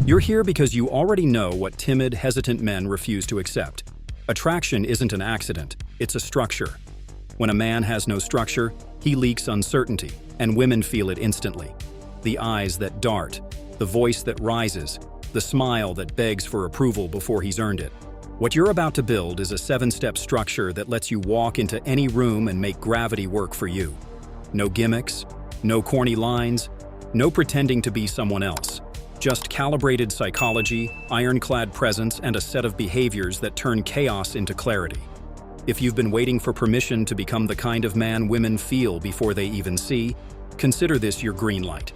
You're here because you already know what timid, hesitant men refuse to accept. Attraction isn't an accident, it's a structure. When a man has no structure, he leaks uncertainty, and women feel it instantly. The eyes that dart, the voice that rises, the smile that begs for approval before he's earned it. What you're about to build is a 7-step structure that lets you walk into any room and make gravity work for you. No gimmicks, no corny lines, no pretending to be someone else. Just calibrated psychology, ironclad presence, and a set of behaviors that turn chaos into clarity. If you've been waiting for permission to become the kind of man women feel before they even see, consider this your green light.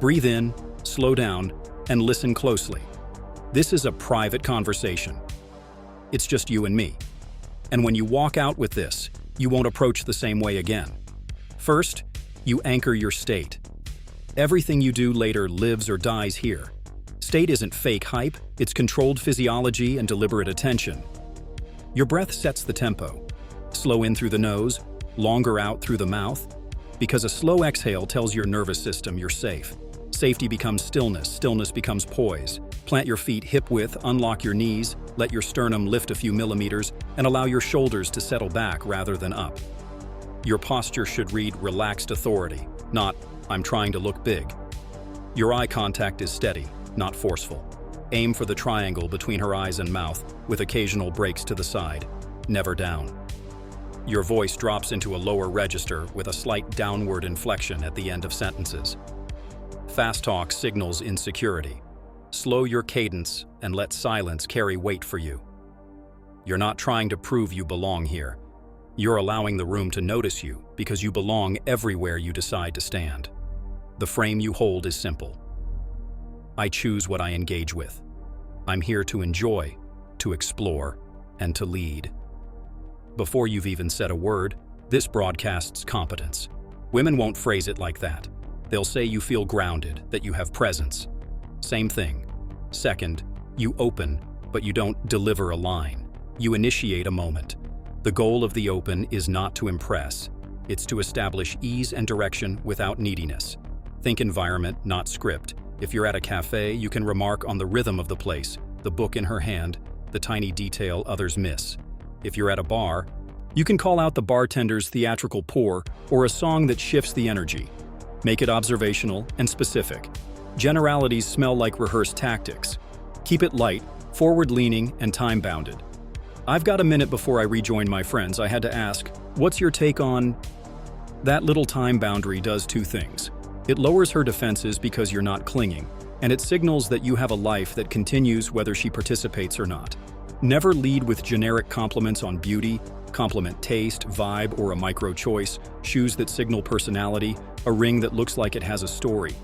Breathe in, slow down, and listen closely. This is a private conversation. It's just you and me. And when you walk out with this, you won't approach the same way again. First, you anchor your state. Everything you do later lives or dies here. State isn't fake hype, it's controlled physiology and deliberate attention. Your breath sets the tempo. Slow in through the nose, longer out through the mouth, because a slow exhale tells your nervous system you're safe. Safety becomes stillness, stillness becomes poise. Plant your feet hip-width, unlock your knees, let your sternum lift a few millimeters, and allow your shoulders to settle back rather than up. Your posture should read relaxed authority, not I'm trying to look big. Your eye contact is steady, not forceful. Aim for the triangle between her eyes and mouth, with occasional breaks to the side, never down. Your voice drops into a lower register with a slight downward inflection at the end of sentences. Fast talk signals insecurity. Slow your cadence and let silence carry weight for you. You're not trying to prove you belong here. You're allowing the room to notice you because you belong everywhere you decide to stand. The frame you hold is simple. I choose what I engage with. I'm here to enjoy, to explore, and to lead. Before you've even said a word, this broadcasts competence. Women won't phrase it like that. They'll say you feel grounded, that you have presence. Same thing. Second, you open, but you don't deliver a line. You initiate a moment. The goal of the open is not to impress. It's to establish ease and direction without neediness. Think environment, not script. If you're at a cafe, you can remark on the rhythm of the place, the book in her hand, the tiny detail others miss. If you're at a bar, you can call out the bartender's theatrical pour or a song that shifts the energy. Make it observational and specific. Generalities smell like rehearsed tactics. Keep it light, forward-leaning, and time-bounded. I've got a minute before I rejoin my friends. I had to ask, what's your take on? That little time boundary does two things. It lowers her defenses because you're not clinging, and it signals that you have a life that continues whether she participates or not. Never lead with generic compliments on beauty, compliment taste, vibe, or a micro-choice, shoes that signal personality, a ring that looks like it has a story.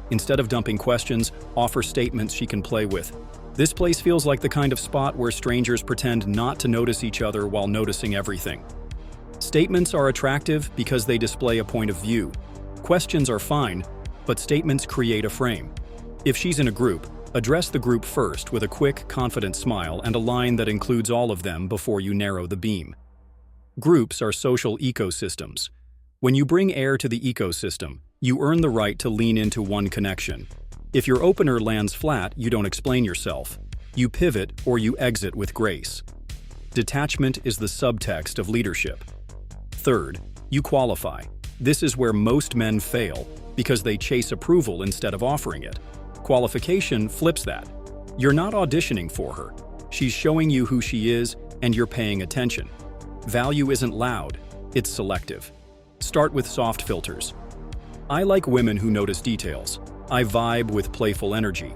Instead of dumping questions, offer statements she can play with. This place feels like the kind of spot where strangers pretend not to notice each other while noticing everything. Statements are attractive because they display a point of view. Questions are fine, but statements create a frame. If she's in a group, address the group first with a quick, confident smile and a line that includes all of them before you narrow the beam. Groups are social ecosystems. When you bring air to the ecosystem, you earn the right to lean into one connection. If your opener lands flat, you don't explain yourself. You pivot or you exit with grace. Detachment is the subtext of leadership. Third, you qualify. This is where most men fail because they chase approval instead of offering it. Qualification flips that. You're not auditioning for her. She's showing you who she is, and you're paying attention. Value isn't loud, it's selective. Start with soft filters. I like women who notice details. I vibe with playful energy.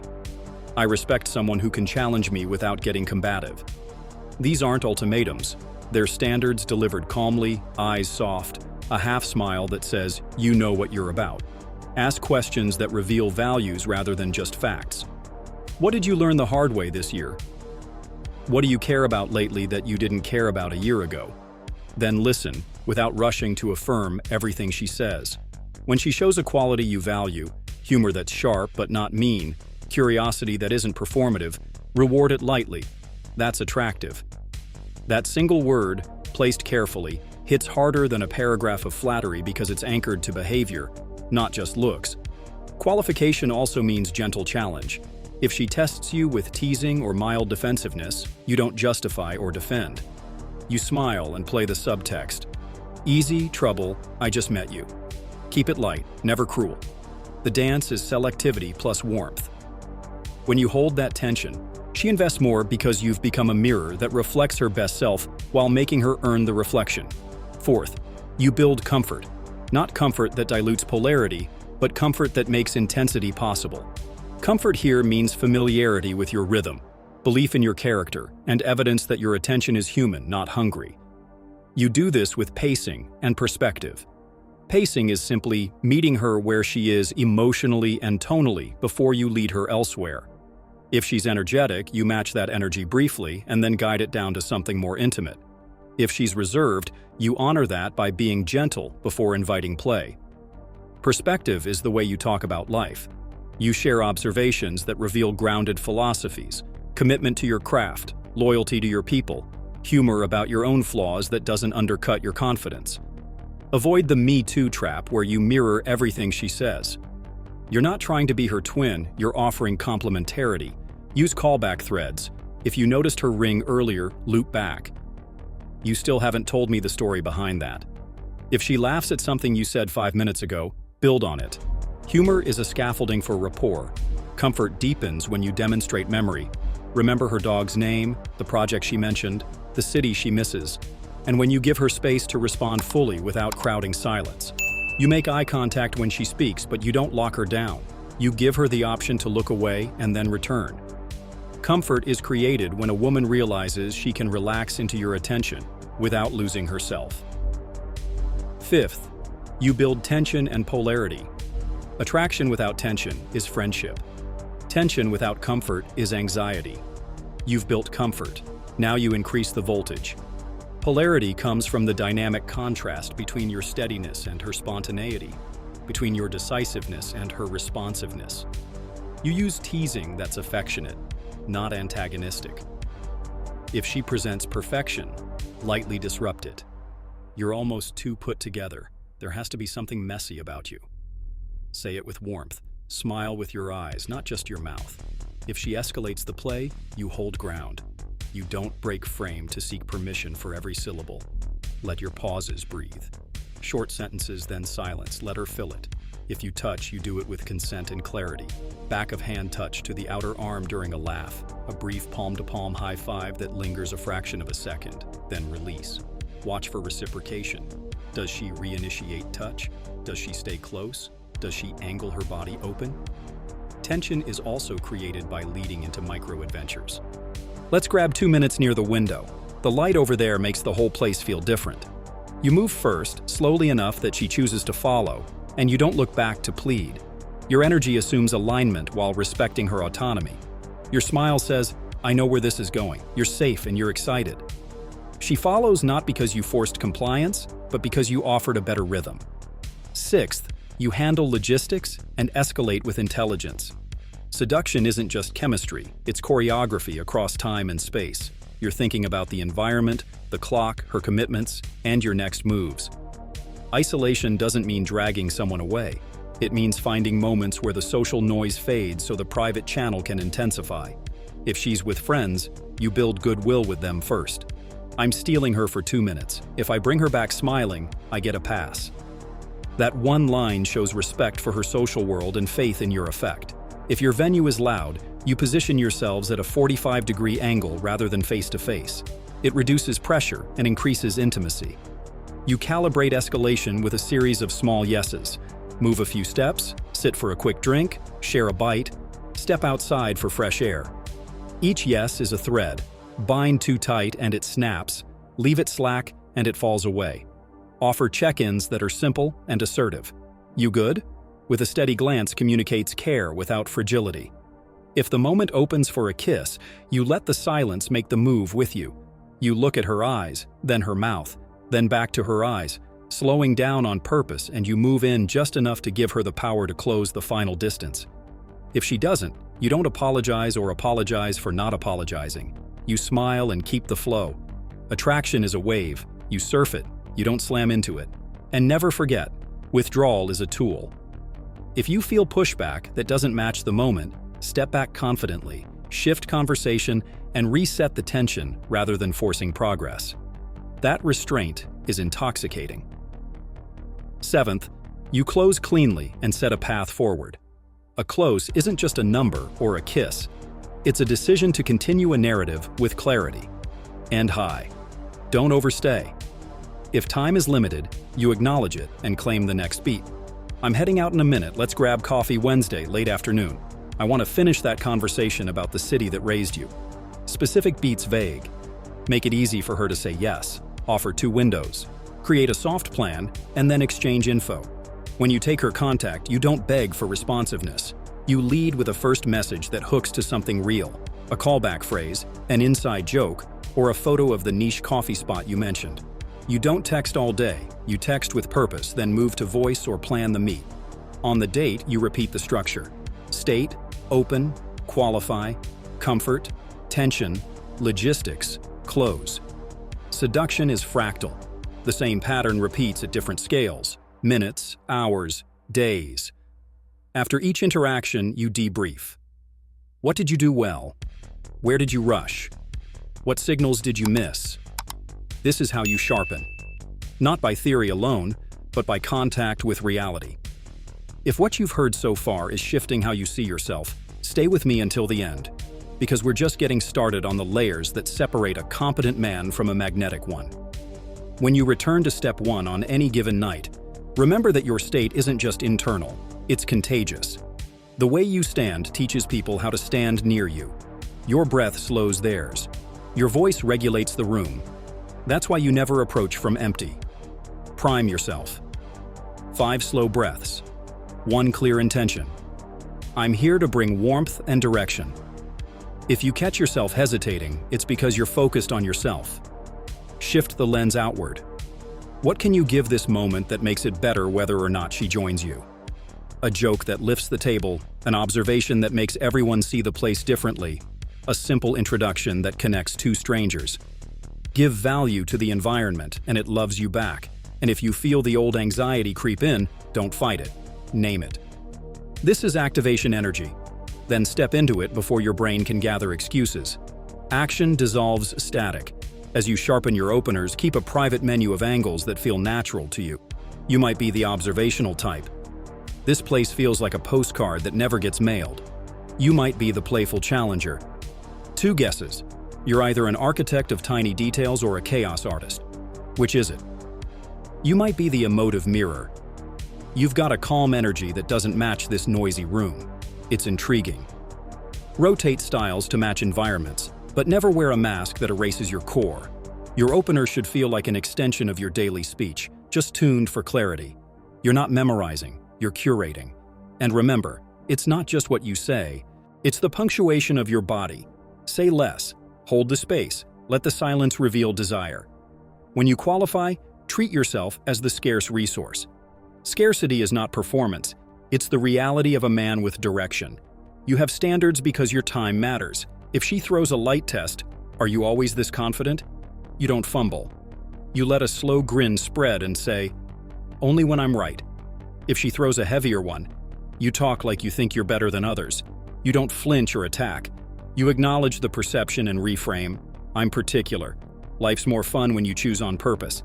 I respect someone who can challenge me without getting combative. These aren't ultimatums. They're standards delivered calmly, eyes soft, a half smile that says, you know what you're about. Ask questions that reveal values rather than just facts. What did you learn the hard way this year? What do you care about lately that you didn't care about a year ago? Then listen, without rushing to affirm everything she says. When she shows a quality you value, humor that's sharp but not mean, curiosity that isn't performative, reward it lightly. That's attractive. That single word, placed carefully, hits harder than a paragraph of flattery because it's anchored to behavior, not just looks. Qualification also means gentle challenge. If she tests you with teasing or mild defensiveness, you don't justify or defend. You smile and play the subtext. Easy, trouble, I just met you. Keep it light, never cruel. The dance is selectivity plus warmth. When you hold that tension, she invests more because you've become a mirror that reflects her best self while making her earn the reflection. Fourth, you build comfort. Not comfort that dilutes polarity, but comfort that makes intensity possible. Comfort here means familiarity with your rhythm, belief in your character, and evidence that your attention is human, not hungry. You do this with pacing and perspective. Pacing is simply meeting her where she is emotionally and tonally before you lead her elsewhere. If she's energetic, you match that energy briefly and then guide it down to something more intimate. If she's reserved, you honor that by being gentle before inviting play. Perspective is the way you talk about life. You share observations that reveal grounded philosophies, commitment to your craft, loyalty to your people, humor about your own flaws that doesn't undercut your confidence. Avoid the Me Too trap where you mirror everything she says. You're not trying to be her twin, you're offering complementarity. Use callback threads. If you noticed her ring earlier, loop back. You still haven't told me the story behind that. If she laughs at something you said 5 minutes ago, build on it. Humor is a scaffolding for rapport. Comfort deepens when you demonstrate memory. Remember her dog's name, the project she mentioned, the city she misses, and when you give her space to respond fully without crowding silence. You make eye contact when she speaks, but you don't lock her down. You give her the option to look away and then return. Comfort is created when a woman realizes she can relax into your attention without losing herself. Fifth, you build tension and polarity. Attraction without tension is friendship. Tension without comfort is anxiety. You've built comfort. Now you increase the voltage. Polarity comes from the dynamic contrast between your steadiness and her spontaneity, between your decisiveness and her responsiveness. You use teasing that's affectionate, not antagonistic. If she presents perfection, lightly disrupt it. You're almost too put together. There has to be something messy about you. Say it with warmth. Smile with your eyes, not just your mouth. If she escalates the play, you hold ground. You don't break frame to seek permission for every syllable. Let your pauses breathe. Short sentences, then silence. Let her fill it. If you touch, you do it with consent and clarity. Back of hand touch to the outer arm during a laugh. A brief palm-to-palm high five that lingers a fraction of a second. Then release. Watch for reciprocation. Does she reinitiate touch? Does she stay close? Does she angle her body open? Tension is also created by leading into micro-adventures. Let's grab 2 minutes near the window. The light over there makes the whole place feel different. You move first, slowly enough that she chooses to follow, and you don't look back to plead. Your energy assumes alignment while respecting her autonomy. Your smile says, I know where this is going. You're safe and you're excited. She follows not because you forced compliance, but because you offered a better rhythm. Sixth, you handle logistics and escalate with intelligence. Seduction isn't just chemistry, it's choreography across time and space. You're thinking about the environment, the clock, her commitments, and your next moves. Isolation doesn't mean dragging someone away. It means finding moments where the social noise fades so the private channel can intensify. If she's with friends, you build goodwill with them first. I'm stealing her for 2 minutes. If I bring her back smiling, I get a pass. That one line shows respect for her social world and faith in your effect. If your venue is loud, you position yourselves at a 45-degree angle rather than face-to-face. It reduces pressure and increases intimacy. You calibrate escalation with a series of small yeses. Move a few steps, sit for a quick drink, share a bite, step outside for fresh air. Each yes is a thread. Bind too tight and it snaps. Leave it slack and it falls away. Offer check-ins that are simple and assertive. You good? With a steady glance communicates care without fragility. If the moment opens for a kiss, you let the silence make the move with you. You look at her eyes, then her mouth, then back to her eyes, slowing down on purpose, and you move in just enough to give her the power to close the final distance. If she doesn't, you don't apologize or apologize for not apologizing. You smile and keep the flow. Attraction is a wave. You surf it. You don't slam into it. And never forget, withdrawal is a tool. If you feel pushback that doesn't match the moment, Step back confidently, shift conversation, and reset the tension rather than forcing progress. That restraint is intoxicating. Seventh, you close cleanly and set a path forward. A close isn't just a number or a kiss. It's a decision to continue a narrative with clarity. End high. Don't overstay. If time is limited, you acknowledge it and claim the next beat. I'm heading out in a minute. Let's grab coffee Wednesday, late afternoon. I want to finish that conversation about the city that raised you. Specific beats vague. Make it easy for her to say yes. Offer 2 windows. Create a soft plan, and then exchange info. When you take her contact, you don't beg for responsiveness. You lead with a first message that hooks to something real, a callback phrase, an inside joke, or a photo of the niche coffee spot you mentioned. You don't text all day. You text with purpose, then move to voice or plan the meet. On the date, you repeat the structure. State, open, qualify, comfort, tension, logistics, close. Seduction is fractal. The same pattern repeats at different scales: minutes, hours, days. After each interaction, you debrief. What did you do well? Where did you rush? What signals did you miss? This is how you sharpen. Not by theory alone, but by contact with reality. If what you've heard so far is shifting how you see yourself, stay with me until the end, because we're just getting started on the layers that separate a competent man from a magnetic one. When you return to step 1 on any given night, remember that your state isn't just internal, it's contagious. The way you stand teaches people how to stand near you. Your breath slows theirs. Your voice regulates the room. That's why you never approach from empty. Prime yourself. 5 slow breaths. 1 clear intention. I'm here to bring warmth and direction. If you catch yourself hesitating, it's because you're focused on yourself. Shift the lens outward. What can you give this moment that makes it better whether or not she joins you? A joke that lifts the table, an observation that makes everyone see the place differently, a simple introduction that connects 2 strangers. Give value to the environment and it loves you back. And if you feel the old anxiety creep in, don't fight it. Name it. This is activation energy. Then step into it before your brain can gather excuses. Action dissolves static. As you sharpen your openers, keep a private menu of angles that feel natural to you. You might be the observational type. This place feels like a postcard that never gets mailed. You might be the playful challenger. 2 guesses. You're either an architect of tiny details or a chaos artist. Which is it? You might be the emotive mirror. You've got a calm energy that doesn't match this noisy room. It's intriguing. Rotate styles to match environments, but never wear a mask that erases your core. Your opener should feel like an extension of your daily speech, just tuned for clarity. You're not memorizing, you're curating. And remember, it's not just what you say, it's the punctuation of your body. Say less, hold the space, let the silence reveal desire. When you qualify, treat yourself as the scarce resource. Scarcity is not performance, it's the reality of a man with direction. You have standards because your time matters. If she throws a light test, are you always this confident? You don't fumble. You let a slow grin spread and say, only when I'm right. If she throws a heavier one, you talk like you think you're better than others. You don't flinch or attack. You acknowledge the perception and reframe, I'm particular. Life's more fun when you choose on purpose.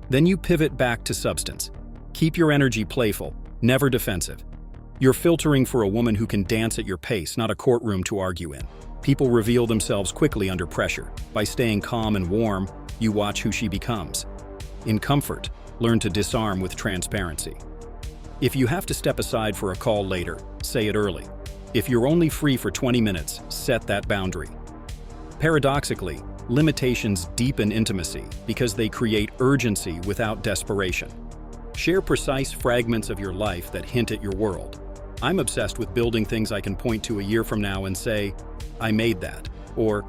Then you pivot back to substance. Keep your energy playful, never defensive. You're filtering for a woman who can dance at your pace, not a courtroom to argue in. People reveal themselves quickly under pressure. By staying calm and warm, you watch who she becomes. In comfort, learn to disarm with transparency. If you have to step aside for a call later, say it early. If you're only free for 20 minutes, set that boundary. Paradoxically, limitations deepen intimacy because they create urgency without desperation. Share precise fragments of your life that hint at your world. I'm obsessed with building things I can point to a year from now and say, I made that. Or,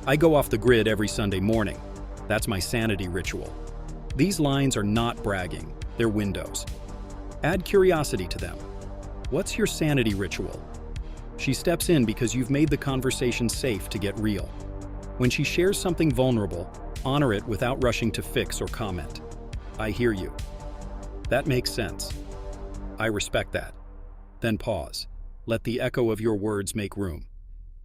I go off the grid every Sunday morning. That's my sanity ritual. These lines are not bragging, they're windows. Add curiosity to them. What's your sanity ritual? She steps in because you've made the conversation safe to get real. When she shares something vulnerable, honor it without rushing to fix or comment. I hear you. That makes sense. I respect that. Then pause. Let the echo of your words make room.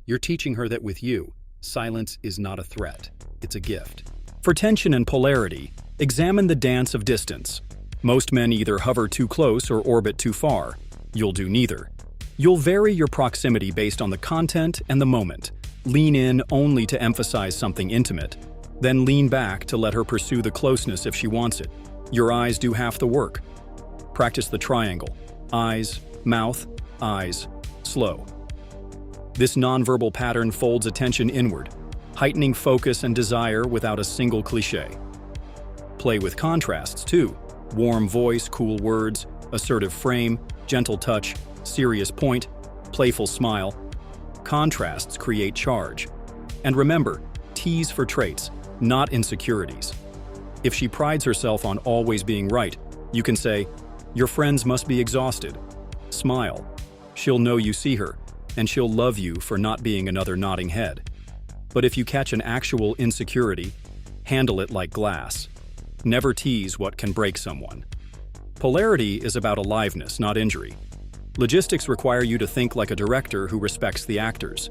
You're teaching her that with you, silence is not a threat, it's a gift. For tension and polarity, examine the dance of distance. Most men either hover too close or orbit too far. You'll do neither. You'll vary your proximity based on the content and the moment. Lean in only to emphasize something intimate, then lean back to let her pursue the closeness if she wants it. Your eyes do half the work. Practice the triangle. Eyes, mouth, eyes, slow. This nonverbal pattern folds attention inward, heightening focus and desire without a single cliché. Play with contrasts too. Warm voice, cool words, assertive frame, gentle touch, serious point, playful smile. Contrasts create charge. And remember, tease for traits, not insecurities. If she prides herself on always being right, you can say, "Your friends must be exhausted." Smile. She'll know you see her, and she'll love you for not being another nodding head. But if you catch an actual insecurity, handle it like glass. Never tease what can break someone. Polarity is about aliveness, not injury. Logistics require you to think like a director who respects the actors.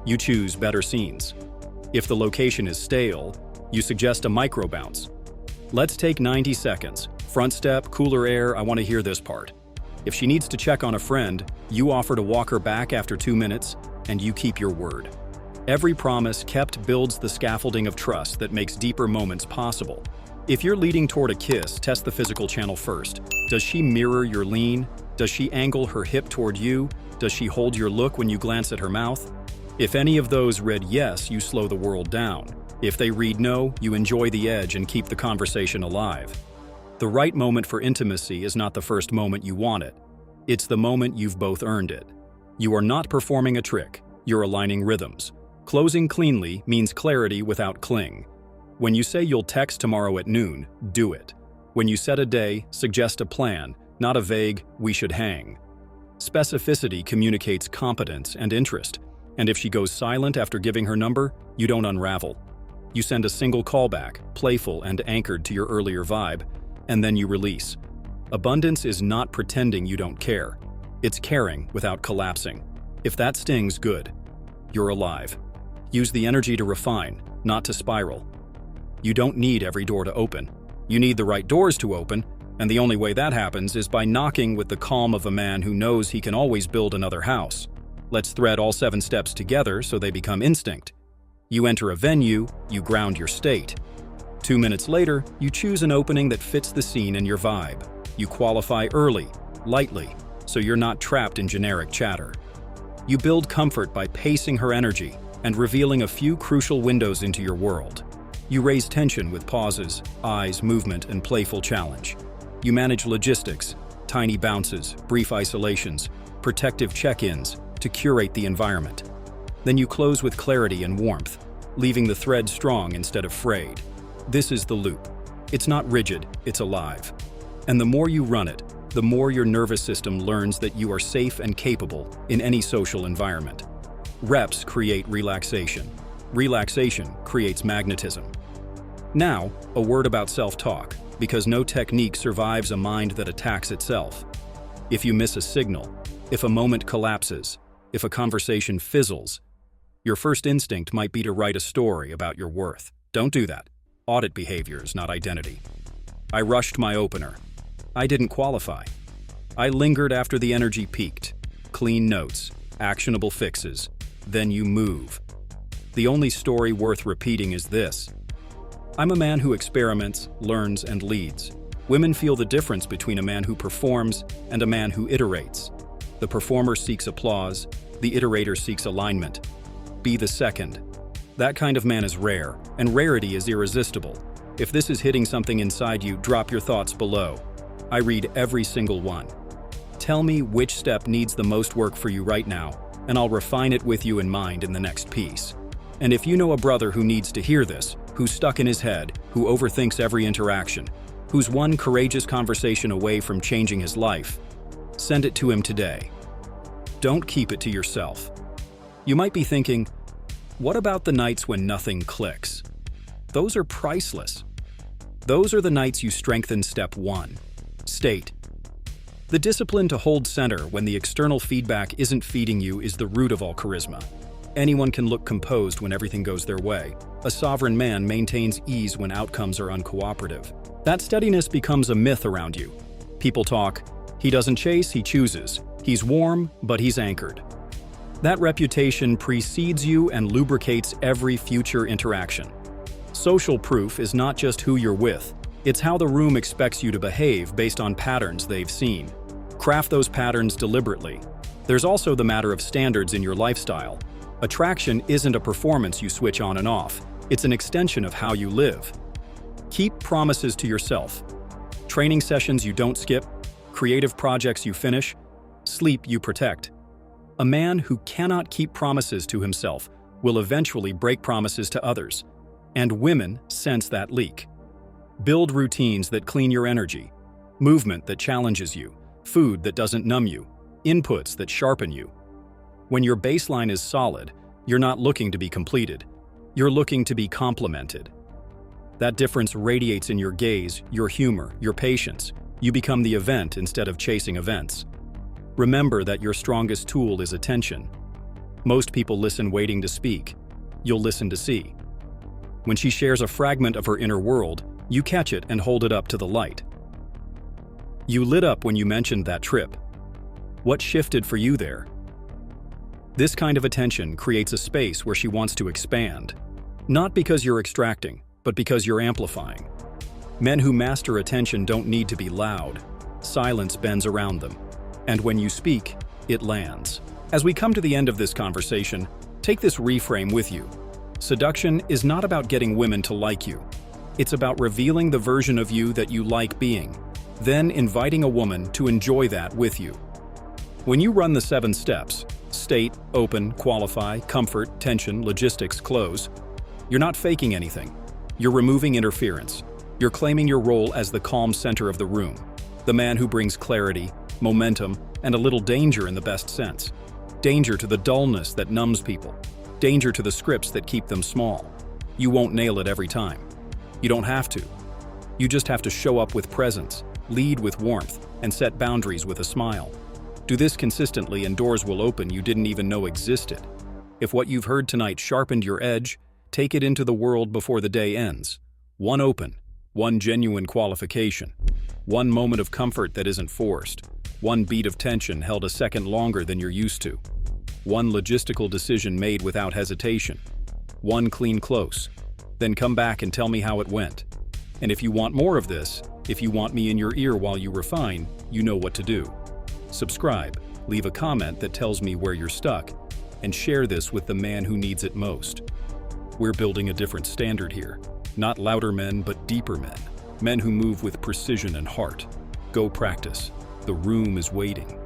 You choose better scenes. If the location is stale, you suggest a micro bounce. Let's take 90 seconds. Front step, cooler air, I want to hear this part. If she needs to check on a friend, you offer to walk her back after 2 minutes, and you keep your word. Every promise kept builds the scaffolding of trust that makes deeper moments possible. If you're leading toward a kiss, test the physical channel first. Does she mirror your lean? Does she angle her hip toward you? Does she hold your look when you glance at her mouth? If any of those read yes, you slow the world down. If they read no, you enjoy the edge and keep the conversation alive. The right moment for intimacy is not the first moment you want it. It's the moment you've both earned it. You are not performing a trick, you're aligning rhythms. Closing cleanly means clarity without cling. When you say you'll text tomorrow at noon, do it. When you set a day, suggest a plan, not a vague, "we should hang." Specificity communicates competence and interest, and if she goes silent after giving her number, you don't unravel. You send a single callback, playful and anchored to your earlier vibe, and then you release. Abundance is not pretending you don't care. It's caring without collapsing. If that stings, good. You're alive. Use the energy to refine, not to spiral. You don't need every door to open. You need the right doors to open, and the only way that happens is by knocking with the calm of a man who knows he can always build another house. Let's thread all 7 steps together so they become instinct. You enter a venue, you ground your state. 2 minutes later, you choose an opening that fits the scene and your vibe. You qualify early, lightly, so you're not trapped in generic chatter. You build comfort by pacing her energy and revealing a few crucial windows into your world. You raise tension with pauses, eyes, movement, and playful challenge. You manage logistics, tiny bounces, brief isolations, protective check-ins to curate the environment. Then you close with clarity and warmth, leaving the thread strong instead of frayed. This is the loop. It's not rigid, it's alive. And the more you run it, the more your nervous system learns that you are safe and capable in any social environment. Reps create relaxation. Relaxation creates magnetism. Now, a word about self-talk, because no technique survives a mind that attacks itself. If you miss a signal, if a moment collapses, if a conversation fizzles, your first instinct might be to write a story about your worth. Don't do that. Audit behaviors, not identity. I rushed my opener. I didn't qualify. I lingered after the energy peaked. Clean notes, actionable fixes. Then you move. The only story worth repeating is this. I'm a man who experiments, learns, and leads. Women feel the difference between a man who performs and a man who iterates. The performer seeks applause, the iterator seeks alignment. Be the second. That kind of man is rare, and rarity is irresistible. If this is hitting something inside you, drop your thoughts below. I read every single one. Tell me which step needs the most work for you right now, and I'll refine it with you in mind in the next piece. And if you know a brother who needs to hear this, who's stuck in his head, who overthinks every interaction, who's one courageous conversation away from changing his life, send it to him today. Don't keep it to yourself. You might be thinking, what about the nights when nothing clicks? Those are priceless. Those are the nights you strengthen step 1. State. The discipline to hold center when the external feedback isn't feeding you is the root of all charisma. Anyone can look composed when everything goes their way. A sovereign man maintains ease when outcomes are uncooperative. That steadiness becomes a myth around you. People talk, he doesn't chase, he chooses. He's warm, but he's anchored. That reputation precedes you and lubricates every future interaction. Social proof is not just who you're with, it's how the room expects you to behave based on patterns they've seen. Craft those patterns deliberately. There's also the matter of standards in your lifestyle. Attraction isn't a performance you switch on and off, it's an extension of how you live. Keep promises to yourself. Training sessions you don't skip, creative projects you finish, sleep you protect. A man who cannot keep promises to himself will eventually break promises to others, and women sense that leak. Build routines that clean your energy, movement that challenges you, food that doesn't numb you, inputs that sharpen you. When your baseline is solid, you're not looking to be completed. You're looking to be complemented. That difference radiates in your gaze, your humor, your patience. You become the event instead of chasing events. Remember that your strongest tool is attention. Most people listen waiting to speak. You'll listen to see. When she shares a fragment of her inner world, you catch it and hold it up to the light. You lit up when you mentioned that trip. What shifted for you there? This kind of attention creates a space where she wants to expand. Not because you're extracting, but because you're amplifying. Men who master attention don't need to be loud. Silence bends around them. And when you speak, it lands. As we come to the end of this conversation, take this reframe with you. Seduction is not about getting women to like you. It's about revealing the version of you that you like being, then inviting a woman to enjoy that with you. When you run the 7 steps, state, open, qualify, comfort, tension, logistics, close, you're not faking anything. You're removing interference. You're claiming your role as the calm center of the room, the man who brings clarity, momentum, and a little danger in the best sense. Danger to the dullness that numbs people. Danger to the scripts that keep them small. You won't nail it every time. You don't have to. You just have to show up with presence, lead with warmth, and set boundaries with a smile. Do this consistently and doors will open you didn't even know existed. If what you've heard tonight sharpened your edge, take it into the world before the day ends. One open, one genuine qualification, one moment of comfort that isn't forced, one beat of tension held a second longer than you're used to, one logistical decision made without hesitation, one clean close. Then come back and tell me how it went. And if you want more of this, if you want me in your ear while you refine, you know what to do. Subscribe, leave a comment that tells me where you're stuck, and share this with the man who needs it most. We're building a different standard here. Not louder men, but deeper men. Men who move with precision and heart. Go practice. The room is waiting.